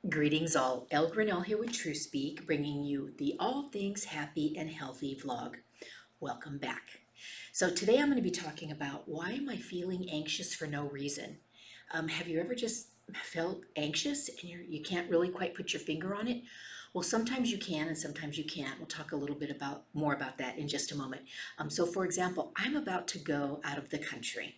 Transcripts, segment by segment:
Greetings all, El Grinnell here with True Speak, bringing you the All Things Happy and Healthy vlog. Welcome back. So today I'm going to be talking about why am I feeling anxious for no reason? Have you ever just felt anxious and you can't really quite put your finger on it? Well, sometimes you can and sometimes you can't. We'll talk a little bit more about that in just a moment. So for example, I'm about to go out of the country.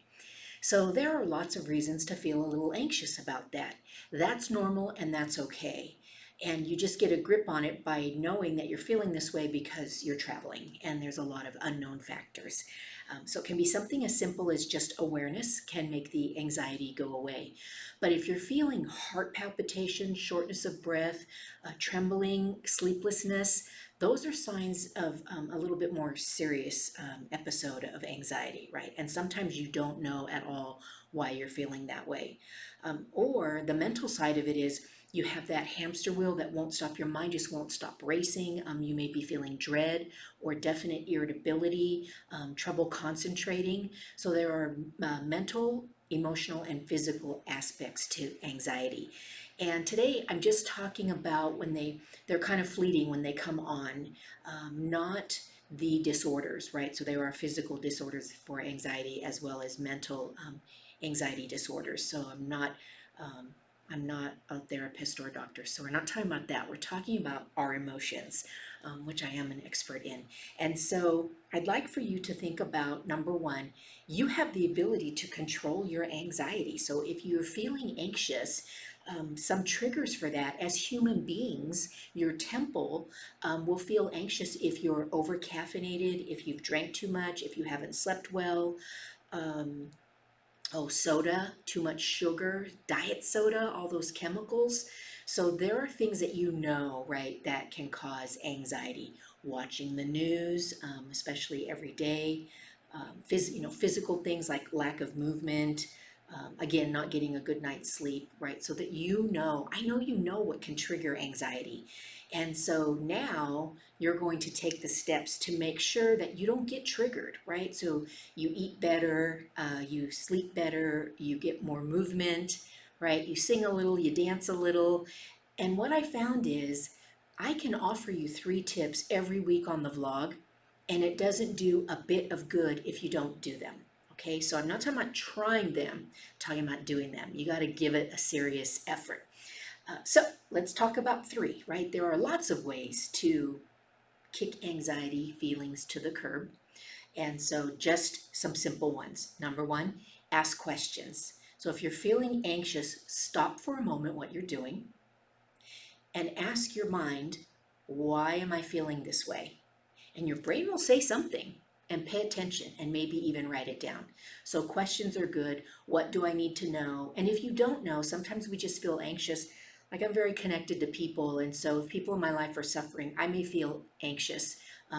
So there are lots of reasons to feel a little anxious about that. That's normal and that's okay. And you just get a grip on it by knowing that you're feeling this way because you're traveling and there's a lot of unknown factors. So it can be something as simple as just awareness can make the anxiety go away. But if you're feeling heart palpitations, shortness of breath, trembling, sleeplessness, those are signs of a little bit more serious episode of anxiety, right? And sometimes you don't know at all why you're feeling that way. Or the mental side of it is you have that hamster wheel that won't stop. Your mind just won't stop racing. You may be feeling dread or definite irritability, trouble concentrating. So there are mental, emotional, and physical aspects to anxiety. And today I'm just talking about when they're kind of fleeting when they come on, not the disorders, right? So there are physical disorders for anxiety as well as mental anxiety disorders. So um, I'm not a therapist or a doctor, so we're not talking about that. We're talking about our emotions, which I am an expert in. And so I'd like for you to think about number one, you have the ability to control your anxiety. So if you're feeling anxious, some triggers for that as human beings, your temple will feel anxious if you're over caffeinated, if you've drank too much, if you haven't slept well. Um, Soda, too much sugar, diet soda, all those chemicals. So there are things that you know, right, that can cause anxiety. Watching the news, especially every day, physical things like lack of movement, again, not getting a good night's sleep, right? So that I know you know what can trigger anxiety. And so now you're going to take the steps to make sure that you don't get triggered, right? So you eat better, you sleep better, you get more movement, right? You sing a little, you dance a little. And what I found is I can offer you 3 tips every week on the vlog, and it doesn't do a bit of good if you don't do them. Okay, so I'm not talking about trying them, I'm talking about doing them. You got to give it a serious effort. So let's talk about 3, right? There are lots of ways to kick anxiety feelings to the curb. And so just some simple ones. Number one, ask questions. So if you're feeling anxious, stop for a moment what you're doing and ask your mind, why am I feeling this way? And your brain will say something, and pay attention and maybe even write it down. So questions are good. What do I need to know? And if you don't know, sometimes we just feel anxious. Like I'm very connected to people, and so if people in my life are suffering, I may feel anxious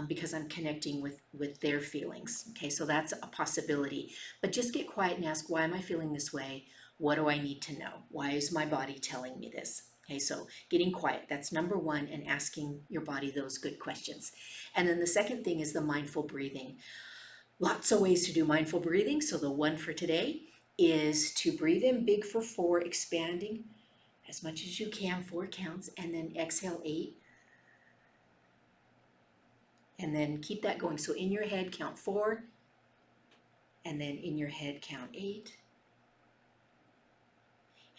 because I'm connecting with their feelings. Okay, so that's a possibility. But just get quiet and ask, why am I feeling this way? What do I need to know? Why is my body telling me this? Okay, so getting quiet, that's number one, and asking your body those good questions. And then the second thing is the mindful breathing. Lots of ways to do mindful breathing. So the one for today is to breathe in big for 4, expanding as much as you can, 4 counts, and then exhale 8. And then keep that going. So in your head, count 4, and then in your head, count 8.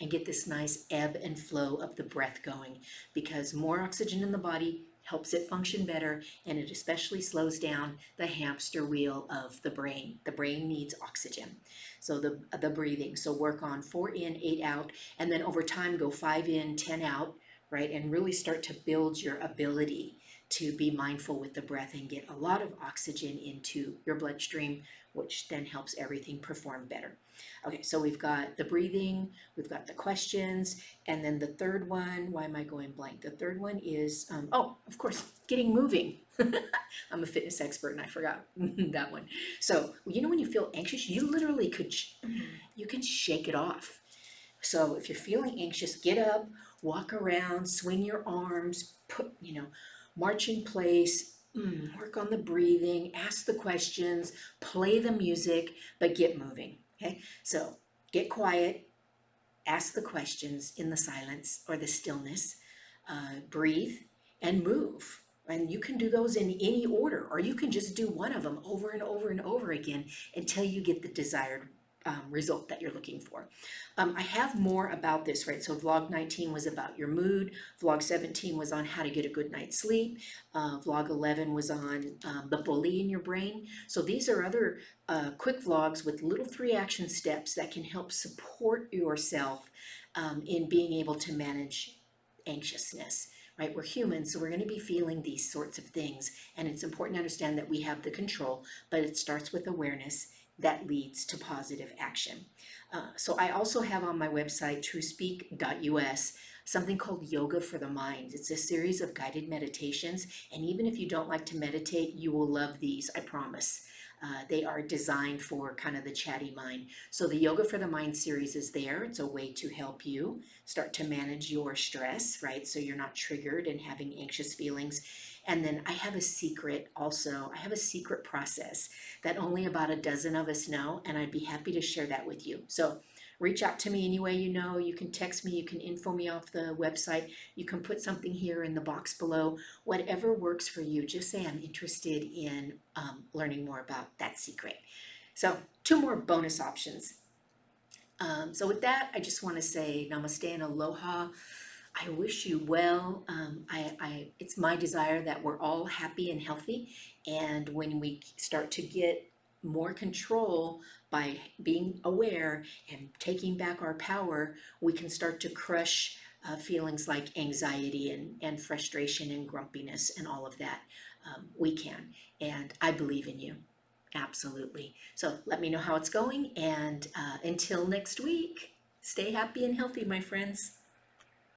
And get this nice ebb and flow of the breath going, because more oxygen in the body helps it function better, and it especially slows down the hamster wheel of the brain. The brain needs oxygen. So the breathing, so work on 4 in, 8 out, and then over time go 5 in, 10 out, right? And really start to build your ability to be mindful with the breath and get a lot of oxygen into your bloodstream, which then helps everything perform better. Okay, so we've got the breathing, we've got the questions, and then the third one, why am I going blank? The third one is, of course, getting moving. I'm a fitness expert and I forgot that one. So, when you feel anxious, you literally you can shake it off. So if you're feeling anxious, get up, walk around, swing your arms, march in place, work on the breathing, ask the questions, play the music, but get moving. Okay, so get quiet, ask the questions in the silence or the stillness, breathe, and move. And you can do those in any order, or you can just do one of them over and over and over again until you get the desired result that you're looking for. I have more about this, right? So vlog 19 was about your mood. Vlog 17 was on how to get a good night's sleep. Vlog 11 was on the bully in your brain. So these are other quick vlogs with little 3 action steps that can help support yourself in being able to manage anxiousness. Right, we're human, so we're going to be feeling these sorts of things, and it's important to understand that we have the control, but it starts with awareness that leads to positive action. So I also have on my website, truespeak.us, something called Yoga for the Mind. It's a series of guided meditations, and even if you don't like to meditate, you will love these, I promise. They are designed for kind of the chatty mind. So the Yoga for the Mind series is there. It's a way to help you start to manage your stress, right? So you're not triggered and having anxious feelings. And then I have a secret also. I have a secret process that only about a dozen of us know, and I'd be happy to share that with you. So reach out to me any way you know. You can text me, you can info me off the website, you can put something here in the box below. Whatever works for you, just say I'm interested in learning more about that secret. So 2 more bonus options. So with that, I just want to say namaste and aloha. I wish you well. It's my desire that we're all happy and healthy. And when we start to get more control by being aware and taking back our power, we can start to crush feelings like anxiety and frustration and grumpiness and all of that. We can. And I believe in you. Absolutely. So let me know how it's going. And until next week, stay happy and healthy, my friends.